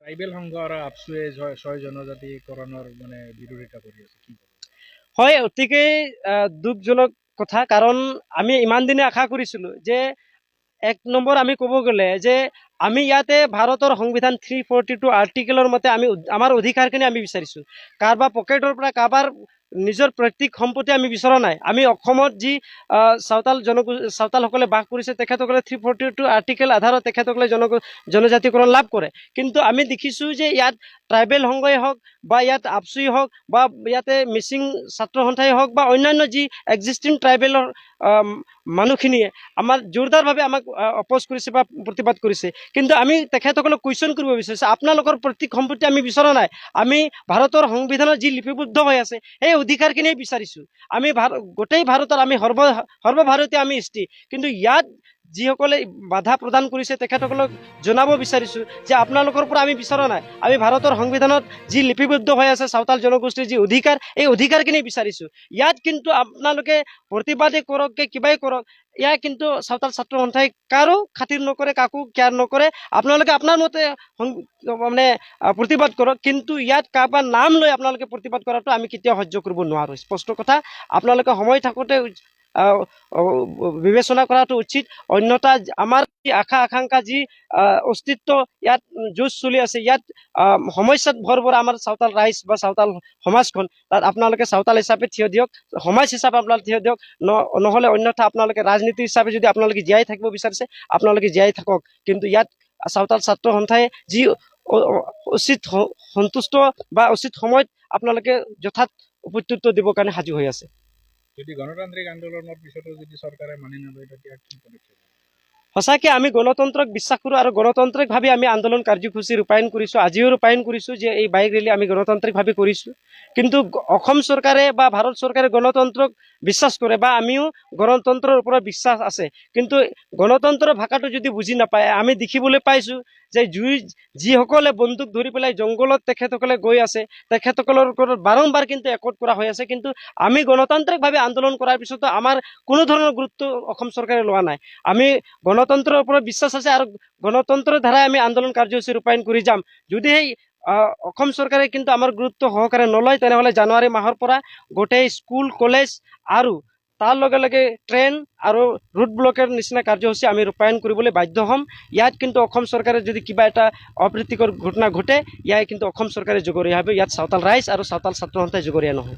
Tribal সংঘ আৰু আপচুৱে ছয় জনজাতিকৰণৰ মানে বিৰোধিতা কৰি আছে কি ক'ব? হয়, অতিকেই দুখজনক কথা। কাৰণ আমি ইমান দিনে আশা কৰিছিলোঁ যে এক নম্বৰ আমি ক'ব গ'লে যে আমি ইয়াতে ভাৰতৰ সংবিধান 342 আৰ্টিকেলৰ মতে আমি আমাৰ অধিকাৰখিনি আমি বিচাৰিছোঁ। কাৰোবাৰ পকেটৰ পৰা কাৰোবাৰ নিজৰ পৈতৃক সম্পত্তি আমি বিচৰা নাই। আমি অসমত যি চাওতালসকলে বাস কৰিছে তেখেতসকলে 342 আৰ্টিকেল আধাৰত তেখেতসকলে জনজাতিকৰণ লাভ কৰে। কিন্তু আমি দেখিছোঁ যে ইয়াত ট্ৰাইবেল সংঘই হওক বা ইয়াত আপচুই হওক বা ইয়াতে মিচিং ছাত্ৰ সন্থাই হওক বা অন্যান্য যি এক্সিষ্টিং ট্ৰাইবেলৰ মানুহখিনিয়ে আমাৰ জোৰদাৰভাৱে আমাক অপ'জ কৰিছে বা প্ৰতিবাদ কৰিছে। কিন্তু আমি তেখেতসকলক কুৱেশ্যন কৰিব বিচাৰিছোঁ, আপোনালোকৰ পৈতৃক সম্পত্তি আমি বিচৰা নাই। আমি ভাৰতৰ সংবিধানত যি লিপিবদ্ধ হৈ আছে সেই অধিকাৰখিনিয়ে বিচাৰিছোঁ। আমি গোটেই ভাৰতৰ আমি সৰ্বভাৰতীয় আমি এছ টি। কিন্তু ইয়াত যিসকলে বাধা প্ৰদান কৰিছে তেখেতসকলক জনাব বিচাৰিছোঁ যে আপোনালোকৰ পৰা আমি বিচৰা নাই। আমি ভাৰতৰ সংবিধানত যি লিপিবদ্ধ হৈ আছে চাওতাল জনগোষ্ঠীৰ যি অধিকাৰ, এই অধিকাৰখিনি বিচাৰিছোঁ। ইয়াত কিন্তু আপোনালোকে প্ৰতিবাদেই কৰক কিবাই কৰক, ইয়াৰ কিন্তু চাওতাল ছাত্ৰ সন্থাই কাৰো খাতিৰ নকৰে, কাকো কেয়াৰ নকৰে। আপোনালোকে আপোনাৰ মতে মানে প্ৰতিবাদ কৰক, কিন্তু ইয়াত কাৰোবাৰ নাম লৈ আপোনালোকে প্ৰতিবাদ কৰাটো আমি কেতিয়াও সহ্য কৰিব নোৱাৰোঁ। স্পষ্ট কথা, আপোনালোকে সময় থাকোঁতে বিবেচনা কৰাটো উচিত। অন্যথা আমাৰ যি আশা আকাংক্ষা যি অস্তিত্ব ইয়াত যুঁজ চলি আছে, ইয়াত সমস্যাত ভৰপূৰ আমাৰ চাওতাল ৰাইজ বা চাওতাল সমাজখন, তাত আপোনালোকে চাওতাল হিচাপে থিয় দিয়ক, সমাজ হিচাপে আপোনালোকে থিয় দিয়ক। নহ'লে অন্যথা আপোনালোকে ৰাজনীতি হিচাপে যদি আপোনালোকে জীয়াই থাকিব বিচাৰিছে আপোনালোকে জীয়াই থাকক। কিন্তু ইয়াত চাওতাল ছাত্ৰ সন্থাই যি উচিত সন্তুষ্ট বা উচিত সময়ত আপোনালোকে যথাৎ প্ৰত্যুত্তৰ দিবৰ কাৰণে সাজু হৈ আছে। যদি গণতান্ত্ৰিক আন্দোলনৰ পিছতো যদি চৰকাৰে মানি নলয় তেতিয়া কি পদক্ষেপ? সঁচাকৈ আমি গণতন্ত্ৰক বিশ্বাস কৰোঁ আৰু গণতান্ত্ৰিকভাৱে আমি আন্দোলন কাৰ্যসূচী ৰূপায়ণ কৰিছোঁ। আজিও ৰূপায়ণ কৰিছোঁ যে এই বাইক ৰেলী আমি গণতান্ত্ৰিকভাৱে কৰিছোঁ। কিন্তু অসম চৰকাৰে বা ভাৰত চৰকাৰে গণতন্ত্ৰক বিশ্বাস কৰে বা আমিও গণতন্ত্ৰৰ ওপৰত বিশ্বাস আছে। কিন্তু গণতন্ত্ৰৰ ভাষাটো যদি বুজি নাপায়, আমি দেখিবলৈ পাইছোঁ যে যিসকলে বন্দুক ধৰি পেলাই জংঘলত তেখেতসকলে গৈ আছে তেখেতসকলৰ ওপৰত বাৰম্বাৰ কিন্তু একত কৰা হৈ আছে। কিন্তু আমি গণতান্ত্ৰিকভাৱে আন্দোলন কৰাৰ পিছতো আমাৰ কোনো ধৰণৰ গুৰুত্ব অসম চৰকাৰে লোৱা নাই। আমি গণতন্ত্ৰৰ ওপৰত বিশ্বাস আছে আৰু গণতন্ত্ৰৰ দ্বাৰাই আমি আন্দোলন কাৰ্যসূচী ৰূপায়ণ কৰি যাম। যদি সেই অসম চৰকাৰে কিন্তু আমাৰ গুৰুত্ব সহকাৰে নলয়, তেনেহ'লে জানুৱাৰী মাহৰ পৰা গোটেই স্কুল কলেজ আৰু তাৰ লগে লগে ট্ৰেইন আৰু ৰুট ব্লকেৰ নিচিনা কাৰ্যসূচী আমি ৰূপায়ণ কৰিবলৈ বাধ্য হ'ম। ইয়াত কিন্তু অসম চৰকাৰে যদি কিবা এটা অপ্ৰীতিকৰ ঘটনা ঘটে, ইয়াত কিন্তু অসম চৰকাৰে জগৰীয়া হ'ব, ইয়াত চাওতাল ৰাইজ আৰু চাওতাল ছাত্ৰ সন্থাই জগৰীয়া নহয়।